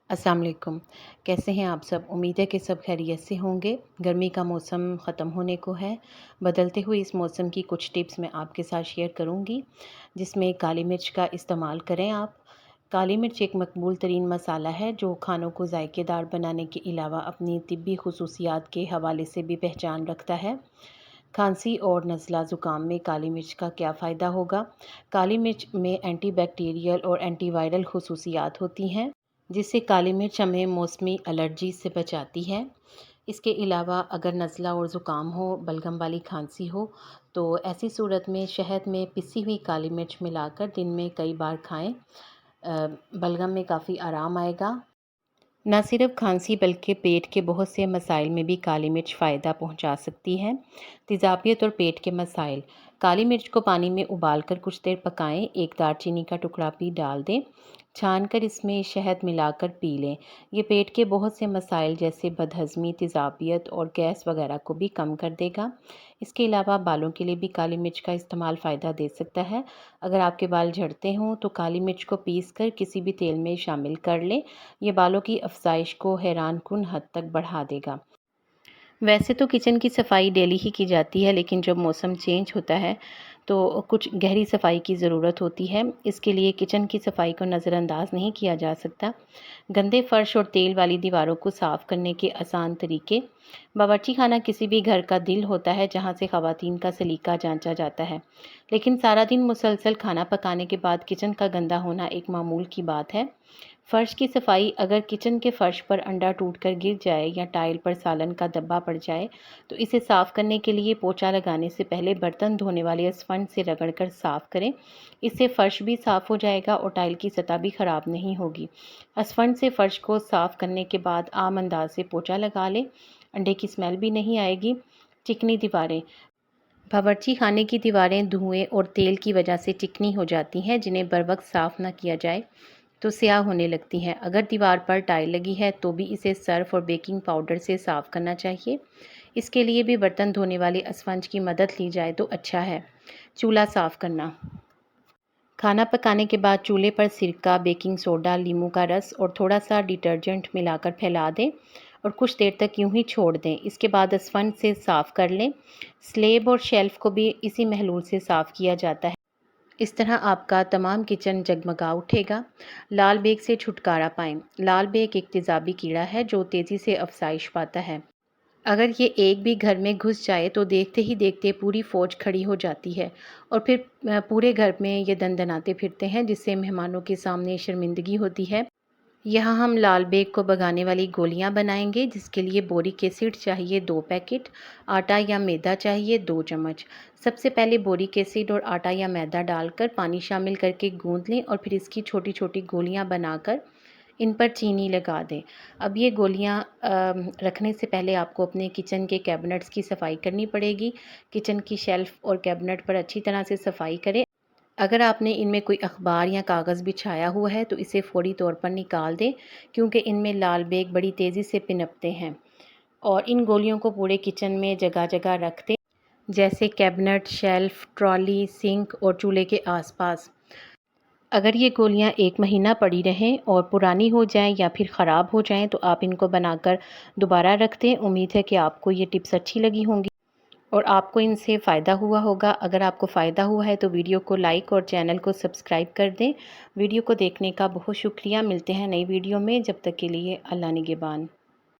अस्सलाम वालेकुम। कैसे हैं आप सब? उम्मीद है कि सब खैरियत से होंगे। गर्मी का मौसम ख़त्म होने को है। बदलते हुए इस मौसम की कुछ टिप्स मैं आपके साथ शेयर करूंगी, जिसमें काली मिर्च का इस्तेमाल करें आप। काली मिर्च एक मकबूल तरीन मसाला है जो खानों को जायकेदार बनाने के अलावा अपनी तिब्बी खुसूसियात के हवाले से भी पहचान रखता है। खांसी और नज़ला ज़ुकाम में काली मिर्च का क्या फ़ायदा होगा? काली मिर्च में एंटीबैक्टीरियल और एंटीवायरल खुसूसियात होती हैं, जिससे काली मिर्च हमें मौसमी एलर्जी से बचाती है। इसके अलावा अगर नज़ला और ज़ुकाम हो, बलगम वाली खांसी हो, तो ऐसी सूरत में शहद में पिसी हुई काली मिर्च मिलाकर दिन में कई बार खाएं। बलगम में काफ़ी आराम आएगा। न सिर्फ खांसी बल्कि पेट के बहुत से मसाइल में भी काली मिर्च फ़ायदा पहुंचा सकती है। तेज़ाबियत और पेट के मसाइल। काली मिर्च को पानी में उबालकर कुछ देर पकाएं, एक दालचीनी का टुकड़ा भी डाल दें, छानकर इसमें शहद मिलाकर पी लें। ये पेट के बहुत से मसाइल जैसे बदहज़मी, तेज़ाबियत और गैस वगैरह को भी कम कर देगा। इसके अलावा बालों के लिए भी काली मिर्च का इस्तेमाल फ़ायदा दे सकता है। अगर आपके बाल झड़ते हों तो काली मिर्च को पीस कर किसी भी तेल में शामिल कर लें। ये बालों की अफ़ज़ाइश को हैरानकुन हद तक बढ़ा देगा। वैसे तो किचन की सफाई डेली ही की जाती है, लेकिन जब मौसम चेंज होता है तो कुछ गहरी सफाई की ज़रूरत होती है। इसके लिए किचन की सफाई को नज़रअंदाज नहीं किया जा सकता। गंदे फर्श और तेल वाली दीवारों को साफ़ करने के आसान तरीके। बावर्ची खाना किसी भी घर का दिल होता है जहाँ से ख़वातीन का सलीका जांचा जाता है, लेकिन सारा दिन मुसलसल खाना पकाने के बाद किचन का गंदा होना एक मामूल की बात है। फ़र्श की सफाई। अगर किचन के फ़र्श पर अंडा टूटकर गिर जाए या टाइल पर सालन का धब्बा पड़ जाए तो इसे साफ़ करने के लिए पोछा लगाने से पहले बर्तन धोने वाले स्पंज से रगड़कर साफ़ करें। इससे फ़र्श भी साफ़ हो जाएगा और टाइल की सतह भी ख़राब नहीं होगी। स्पंज से फ़र्श को साफ़ करने के बाद आम अंदाज से पोछा लगा लें, अंडे की स्मेल भी नहीं आएगी। चिकनी दीवारें। बावर्ची खाने की दीवारें धुएं और तेल की वजह से चिकनी हो जाती हैं, जिन्हें बर वक्त साफ़ न किया जाए तो स्याह होने लगती हैं। अगर दीवार पर टाइल लगी है तो भी इसे सर्फ और बेकिंग पाउडर से साफ़ करना चाहिए। इसके लिए भी बर्तन धोने वाले स्पंज की मदद ली जाए तो अच्छा है। चूल्हा साफ़ करना। खाना पकाने के बाद चूल्हे पर सिरका, बेकिंग सोडा, नींबू का रस और थोड़ा सा डिटर्जेंट मिलाकर फैला दें और कुछ देर तक यूं ही छोड़ दें। इसके बाद स्पंज से साफ़ कर लें। स्लेब और शेल्फ को भी इसी महलूल से साफ़ किया जाता है। इस तरह आपका तमाम किचन जगमगा उठेगा। लाल बेग से छुटकारा पाएँ। लाल बेग एक तेज़ाबी कीड़ा है जो तेज़ी से अफ़ज़ाइश पाता है। अगर ये एक भी घर में घुस जाए तो देखते ही देखते पूरी फ़ौज खड़ी हो जाती है और फिर पूरे घर में ये दनदनाते फिरते हैं, जिससे मेहमानों के सामने शर्मिंदगी होती है। यहाँ हम लाल बेग को भगाने वाली गोलियाँ बनाएंगे, जिसके लिए बोरिक एसिड चाहिए 2 पैकेट, आटा या मैदा चाहिए 2 चम्मच। सबसे पहले बोरिक एसिड और आटा या मैदा डालकर पानी शामिल करके गूंद लें और फिर इसकी छोटी छोटी गोलियाँ बनाकर इन पर चीनी लगा दें। अब ये गोलियाँ रखने से पहले आपको अपने किचन के कैबिनेट्स की सफाई करनी पड़ेगी। किचन की शेल्फ़ और कैबिनेट पर अच्छी तरह से सफाई करें। अगर आपने इनमें कोई अखबार या कागज़ बिछाया हुआ है तो इसे फ़ौरी तौर पर निकाल दें, क्योंकि इनमें लाल बेग बड़ी तेज़ी से पनपते हैं। और इन गोलियों को पूरे किचन में जगह जगह रख दें, जैसे कैबिनेट, शेल्फ़, ट्रॉली, सिंक और चूल्हे के आसपास। अगर ये गोलियां 1 महीना पड़ी रहें और पुरानी हो जाएं या फिर ख़राब हो जाएं तो आप इनको बनाकर दोबारा रख दें। उम्मीद है कि आपको ये टिप्स अच्छी लगी होंगी और आपको इनसे फ़ायदा हुआ होगा। अगर आपको फ़ायदा हुआ है तो वीडियो को लाइक और चैनल को सब्सक्राइब कर दें। वीडियो को देखने का बहुत शुक्रिया। मिलते हैं नई वीडियो में, जब तक के लिए अल्लाह निगहबान।